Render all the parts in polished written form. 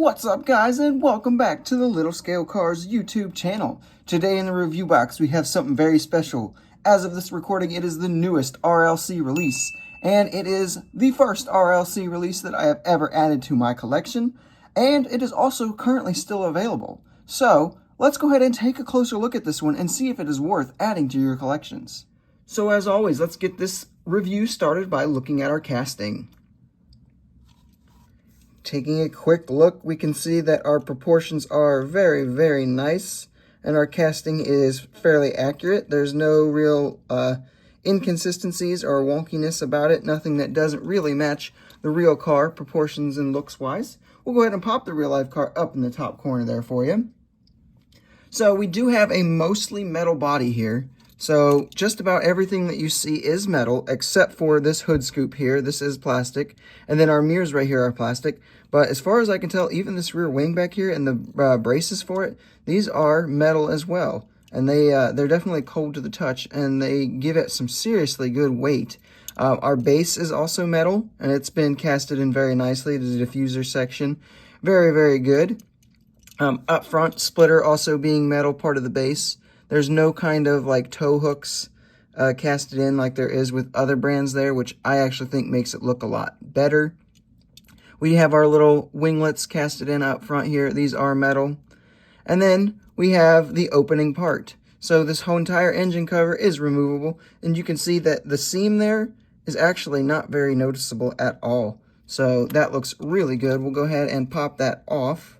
What's up, guys, and welcome back to the Little Scale Cars YouTube channel. Today in the review box we have something very special. As of this recording, it is the newest RLC release, and it is the first RLC release that I have ever added to my collection, and it is also currently still available. So let's go ahead and take a closer look at this one and see if it is worth adding to your collections. So as always, let's get this review started by looking at our casting. Taking a quick look, we can see that our proportions are very, very nice, and our casting is fairly accurate. There's no real inconsistencies or wonkiness about it, nothing that doesn't really match the real car, proportions and looks-wise. We'll go ahead and pop the real-life car up in the top corner there for you. So we do have a mostly metal body here. So just about everything that you see is metal, except for this hood scoop here. This is plastic. And then our mirrors right here are plastic. But as far as I can tell, even this rear wing back here and the braces for it, these are metal as well. And they're definitely cold to the touch, and they give it some seriously good weight. Our base is also metal, and it's been casted in very nicely. The diffuser section, very, very good. Up front, splitter also being metal, part of the base. There's no kind of like tow hooks casted in like there is with other brands there, which I actually think makes it look a lot better. We have our little winglets casted in up front here. These are metal. And then we have the opening part. So this whole entire engine cover is removable, and you can see that the seam there is actually not very noticeable at all. So that looks really good. We'll go ahead and pop that off.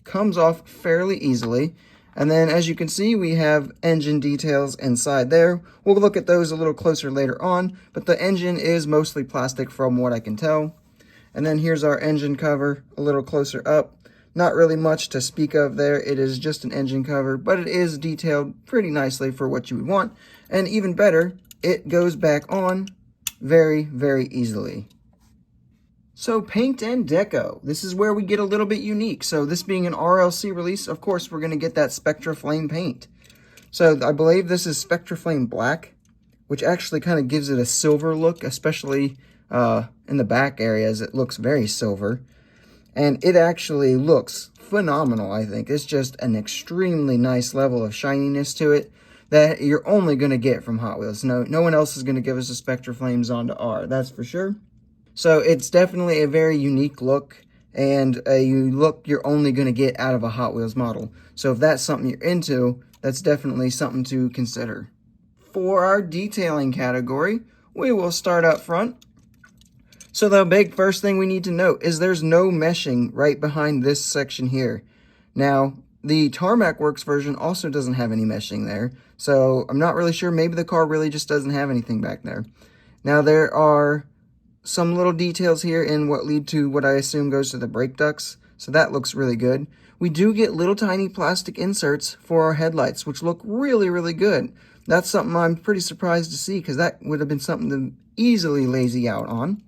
Comes off fairly easily. And then, as you can see, we have engine details inside there. We'll look at those a little closer later on, but the engine is mostly plastic from what I can tell. And then here's our engine cover a little closer up. Not really much to speak of there. It is just an engine cover, but it is detailed pretty nicely for what you would want. And even better, it goes back on very, very easily. So paint and deco, this is where we get a little bit unique. So this being an RLC release, of course, we're going to get that Spectra Flame paint. So I believe this is Spectra Flame Black, which actually kind of gives it a silver look, especially in the back areas. It looks very silver. And it actually looks phenomenal, I think. It's just an extremely nice level of shininess to it that you're only going to get from Hot Wheels. No one else is going to give us a Spectra Flames onto R, that's for sure. So it's definitely a very unique look, and a look you're only going to get out of a Hot Wheels model. So if that's something you're into, that's definitely something to consider. For our detailing category, we will start up front. So the big first thing we need to note is there's no meshing right behind this section here. Now, the Tarmac Works version also doesn't have any meshing there, so I'm not really sure. Maybe the car really just doesn't have anything back there. Now, there are some little details here in what lead to what I assume goes to the brake ducts, so that looks really good. We do get little tiny plastic inserts for our headlights, which look really, really good. That's something I'm pretty surprised to see, because that would have been something to easily lazy out on.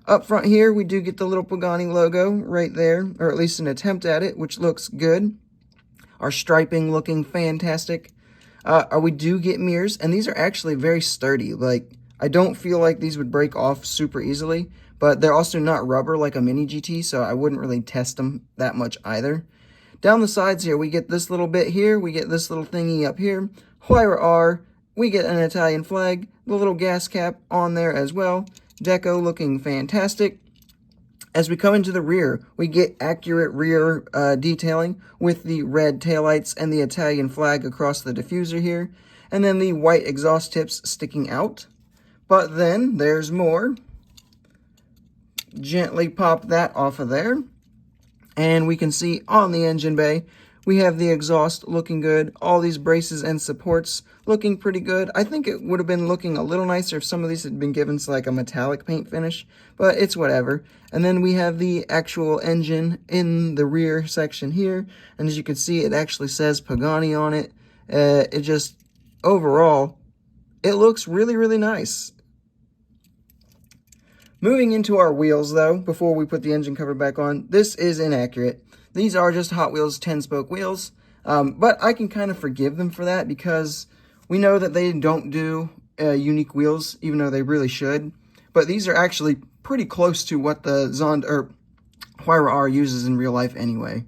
Up front here, we do get the little Pagani logo right there, or at least an attempt at it, which looks good. Our striping looking fantastic. We do get mirrors, and these are actually very sturdy. Like, I don't feel like these would break off super easily, but they're also not rubber like a Mini GT, so I wouldn't really test them that much either. Down the sides here, we get this little bit here, we get this little thingy up here, Huayra R, we get an Italian flag, the little gas cap on there as well, deco looking fantastic. As we come into the rear, we get accurate rear detailing with the red taillights and the Italian flag across the diffuser here, and then the white exhaust tips sticking out. But then there's more. Gently pop that off of there. And we can see on the engine bay, we have the exhaust looking good. All these braces and supports looking pretty good. I think it would have been looking a little nicer if some of these had been given like a metallic paint finish, but it's whatever. And then we have the actual engine in the rear section here. And as you can see, it actually says Pagani on it. It just, overall, it looks really, really nice. Moving into our wheels, though, before we put the engine cover back on, this is inaccurate. These are just Hot Wheels 10-spoke wheels, but I can kind of forgive them for that because we know that they don't do unique wheels, even though they really should. But these are actually pretty close to what the Huayra R uses in real life anyway.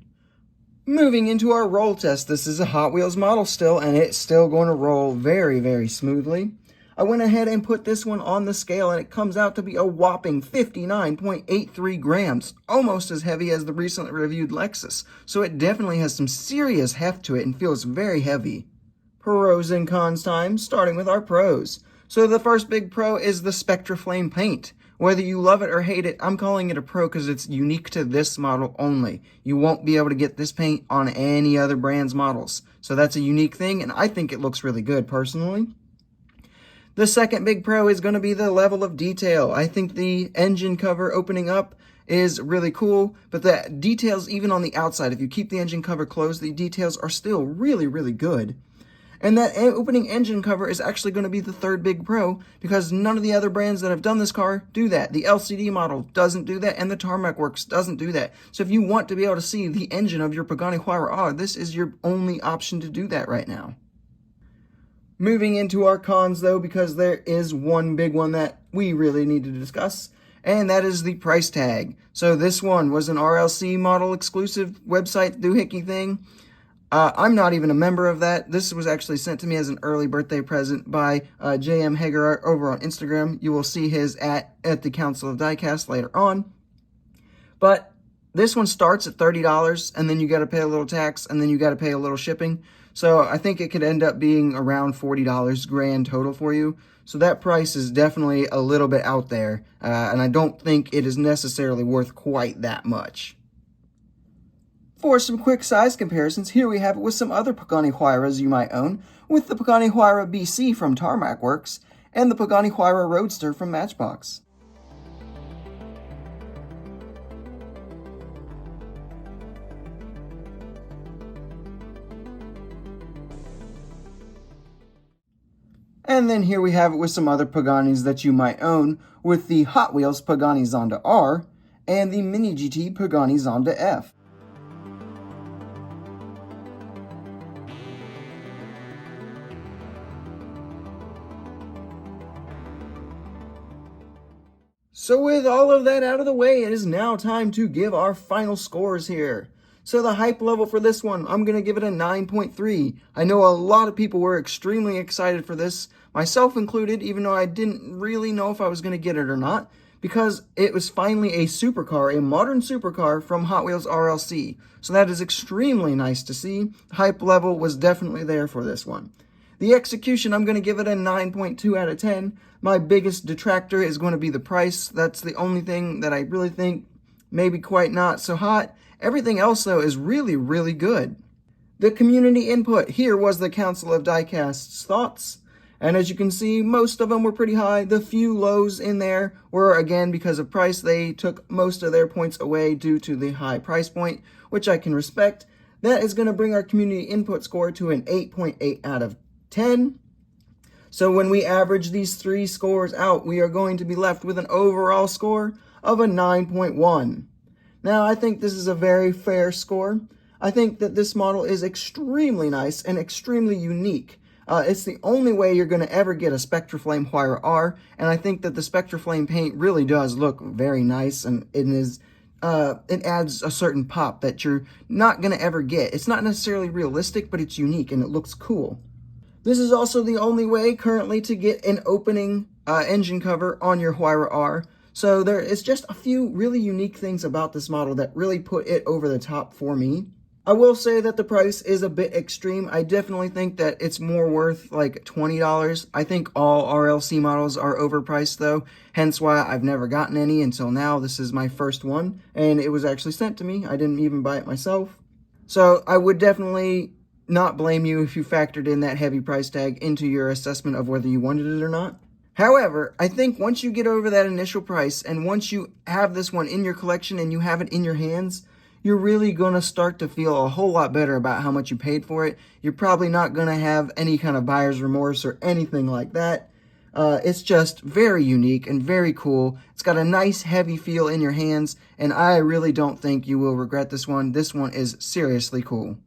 Moving into our roll test, this is a Hot Wheels model still, and it's still going to roll very, very smoothly. I went ahead and put this one on the scale, and it comes out to be a whopping 59.83 grams, almost as heavy as the recently reviewed Lexus, so it definitely has some serious heft to it and feels very heavy. Pros and cons time, starting with our pros. So the first big pro is the Spectra Flame paint. Whether you love it or hate it, I'm calling it a pro because it's unique to this model only. You won't be able to get this paint on any other brand's models. So that's a unique thing, and I think it looks really good personally. The second big pro is going to be the level of detail. I think the engine cover opening up is really cool, but the details even on the outside, if you keep the engine cover closed, the details are still really, really good. And that opening engine cover is actually going to be the third big pro because none of the other brands that have done this car do that. The LCD model doesn't do that, and the Tarmac Works doesn't do that. So if you want to be able to see the engine of your Pagani Huayra R, this is your only option to do that right now. Moving into our cons though, because there is one big one that we really need to discuss, and that is the price tag. So this one was an RLC model exclusive website doohickey thing. I'm not even a member of that. This was actually sent to me as an early birthday present by JM Hager over on Instagram. You will see his at the Council of Diecast later on. But this one starts at $30, and then you got to pay a little tax, and then you got to pay a little shipping. So I think it could end up being around $40 grand total for you. So that price is definitely a little bit out there, and I don't think it is necessarily worth quite that much. For some quick size comparisons, here we have it with some other Pagani Huayras you might own, with the Pagani Huayra BC from Tarmac Works, and the Pagani Huayra Roadster from Matchbox. And then here we have it with some other Paganis that you might own, with the Hot Wheels Pagani Zonda R, and the Mini GT Pagani Zonda F. So with all of that out of the way, it is now time to give our final scores here. So the hype level for this one, I'm going to give it a 9.3. I know a lot of people were extremely excited for this, myself included, even though I didn't really know if I was going to get it or not, because it was finally a supercar, a modern supercar from Hot Wheels RLC. So that is extremely nice to see. The hype level was definitely there for this one. The execution, I'm going to give it a 9.2 out of 10. My biggest detractor is going to be the price. That's the only thing that I really think maybe quite not so hot. Everything else, though, is really, really good. The community input here was the Council of Diecast's thoughts. And as you can see, most of them were pretty high. The few lows in there were, again, because of price. They took most of their points away due to the high price point, which I can respect. That is going to bring our community input score to an 8.8 out of 10. So when we average these three scores out, we are going to be left with an overall score of a 9.1. Now, I think this is a very fair score. I think that this model is extremely nice and extremely unique. It's the only way you're going to ever get a Spectra Flame Huayra R, and I think that the Spectra Flame paint really does look very nice, and it adds a certain pop that you're not going to ever get. It's not necessarily realistic, but it's unique, and it looks cool. This is also the only way currently to get an opening engine cover on your Huayra R. So there is just a few really unique things about this model that really put it over the top for me. I will say that the price is a bit extreme. I definitely think that it's more worth like $20. I think all RLC models are overpriced though, hence why I've never gotten any until now. This is my first one, and it was actually sent to me. I didn't even buy it myself. So I would definitely not blame you if you factored in that heavy price tag into your assessment of whether you wanted it or not. However, I think once you get over that initial price and once you have this one in your collection and you have it in your hands, you're really going to start to feel a whole lot better about how much you paid for it. You're probably not going to have any kind of buyer's remorse or anything like that. It's just very unique and very cool. It's got a nice heavy feel in your hands, and I really don't think you will regret this one. This one is seriously cool.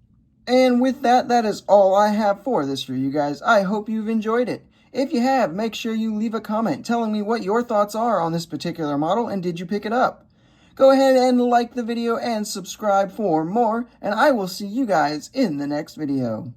And with that, that is all I have for this for you guys. I hope you've enjoyed it. If you have, make sure you leave a comment telling me what your thoughts are on this particular model and did you pick it up. Go ahead and like the video and subscribe for more, and I will see you guys in the next video.